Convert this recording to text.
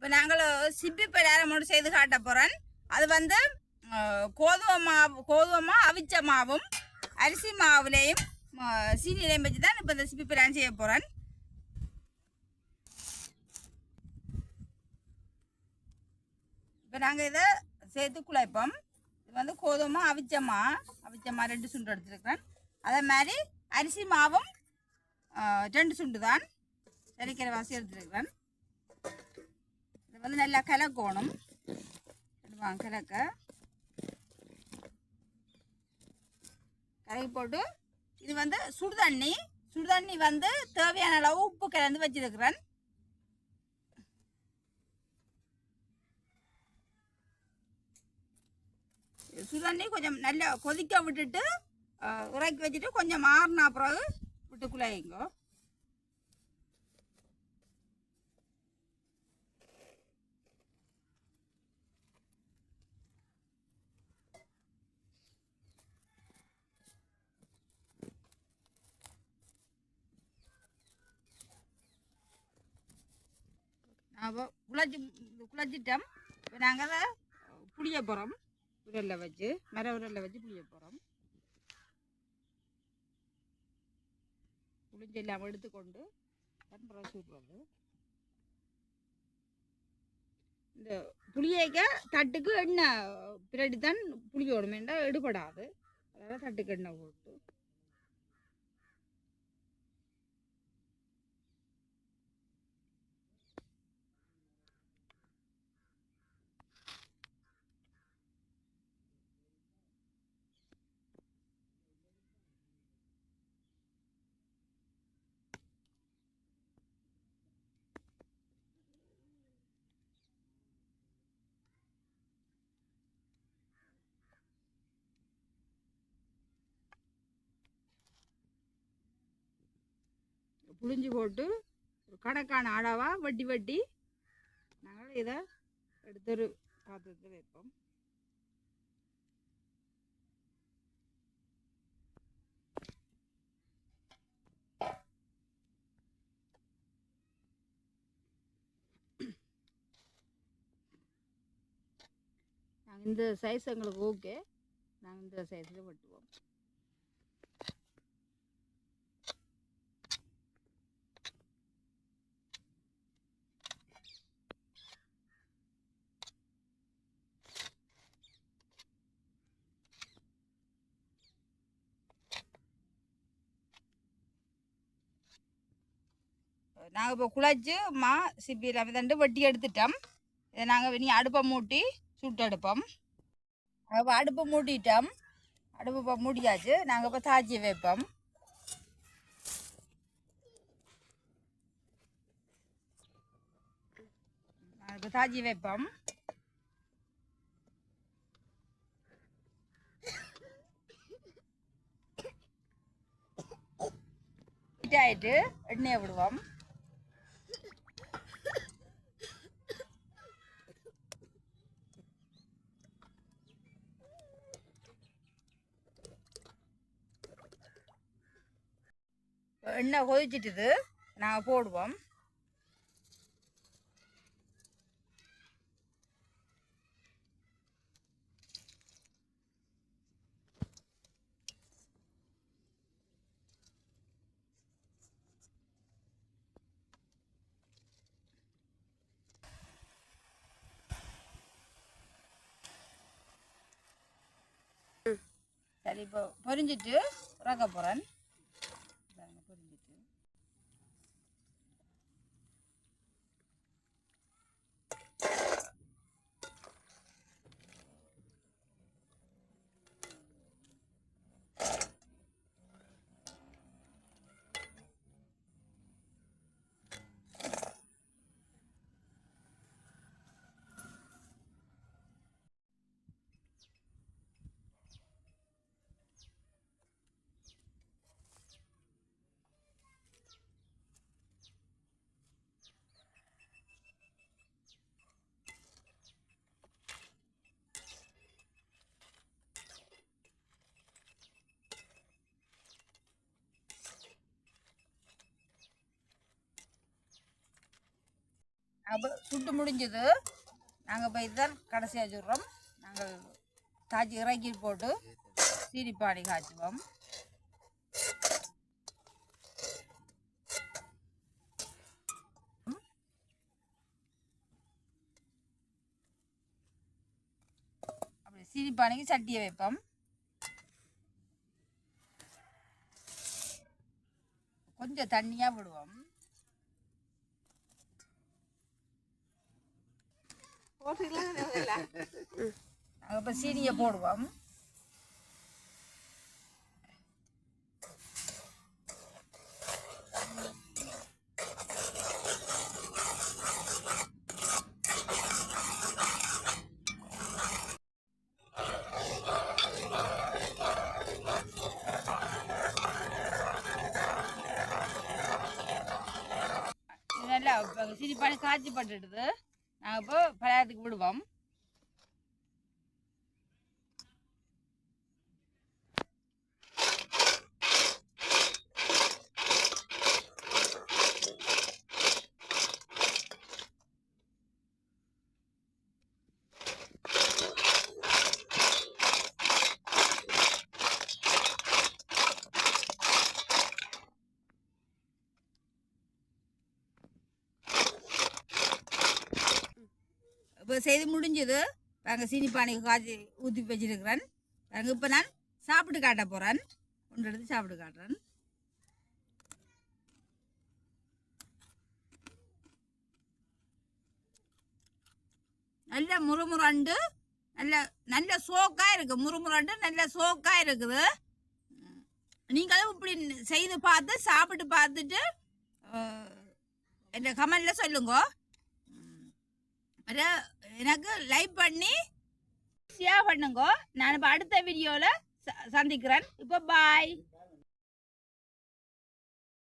இப்போ நாங்கள் சிப்பி பலகாரம் மட்டும் செய்து காட்ட போகிறேன். அது வந்து கோதுமை அவிச்ச மாவும் அரிசி மாவுலேயும் சீனிலையும் வச்சு தான் இப்போ இந்த சிப்பி பலகாரம் செய்ய போகிறேன். இப்போ நாங்கள் இதை சேர்த்து குழைப்போம். இது வந்து கோதுமை அவிச்ச மா 2 சுண்டு எடுத்துருக்கிறேன். அதே மாதிரி அரிசி மாவும் 2 சுண்டு தான் சரிக்கிற வாசி எடுத்துருக்கிறேன். இது வந்து நல்லா கலக்கணும். கலக்க கலக்கி போட்டு இது வந்து சுடுதண்ணி வந்து தேவையான அளவு உப்பு கலந்து வச்சிருக்கிறேன். சுடுதண்ணி கொஞ்சம் நல்லா கொதிக்க விட்டுட்டு இறக்கி வச்சுட்டு கொஞ்சம் மாறினா பிறகு விட்டு குழையுங்க. குழச்சிட்டோம். இப்போ நாங்கள் அதை புளிய போகிறோம். உரலில் வச்சு உரலில் வச்சு புளிய போகிறோம். புளிஞ்சு எல்லாம் எடுத்துக்கொண்டு பிறகு சூடுறது. இந்த புளியைக்க தட்டுக்கு எண்ணெய் பின்னாடி தான் புளியோடும் வேண்டாம், எடுபடாது. அதனால் தட்டுக்கு எண்ணெய் போட்டு புளிஞ்சு போட்டு ஒரு கணக்கான அளவாக வட்டி நாங்கள் இதை எடுத்து ஒரு பாத்திரத்தில் வைப்போம். நாங்கள் இந்த சைஸ் எங்களுக்கு ஓகே, நாங்கள் இந்த சைஸில் வெட்டுவோம். நாங்கள் இப்போ குழச்சி சிப்பி எல்லாமே தண்டு வெட்டி எடுத்துட்டோம். இதை நாங்கள் இனி அடுப்பை மூட்டி சுட்டு எடுப்போம். இப்போ அடுப்பை மூட்டிட்டோம். அடுப்பு இப்போ மூடியாச்சு. நாங்கள் இப்போ தாச்சி வைப்போம். இப்போ தாச்சி வைப்போம். ஆயிட்டு எண்ணெயை விடுவோம். எண்ணெய் கொதிச்சிட்டுது, நாங்கள் போடுவோம். சரி, இப்போ பொரிஞ்சிட்டு இறக்க போகிறேன். பொரிஞ்சிட்டு அப்போ சுட்டு முடிஞ்சது. நாங்கள் போய் தான் கடைசியாக சொல்கிறோம். நாங்கள் காய்ச்சி இறக்கி போட்டு சீனிப்பானி காய்ச்சுவோம். அப்படி சீனிப்பானிக்கு சட்டியை வைப்போம். கொஞ்சம் தண்ணியாக விடுவோம். நாங்கள் இப்போ சீனியை போடுவோம். நல்லா சீனிப்பானி காய்ச்சி பட்டுடுது. நாங்கள் இப்போ பழையத்துக்கு விடுவோம். இப்போ செய்து முடிஞ்சது. நாங்கள் சீனிப்பானிக்கு காய்ச்சி ஊற்றி வச்சிருக்கிறேன். நாங்கள் இப்போ நான் சாப்பிட்டு காட்ட போகிறேன். ஒன்று எடுத்து சாப்பிட்டு காட்டுறேன். நல்ல முறுமுறண்டு நல்ல நல்ல சோக்காக இருக்குது. முறுமுறண்டு நல்ல சோக்காக இருக்குது. நீங்களும் இப்படி செய்து பார்த்து சாப்பிட்டு பார்த்துட்டு இந்த கமெண்டில் சொல்லுங்க. எனக்கு லைக் பண்ணி ஷேர் பண்ணுங்க. நான் இப்போ அடுத்த வீடியோவில் சந்திக்கிறேன். இப்போ பாய்.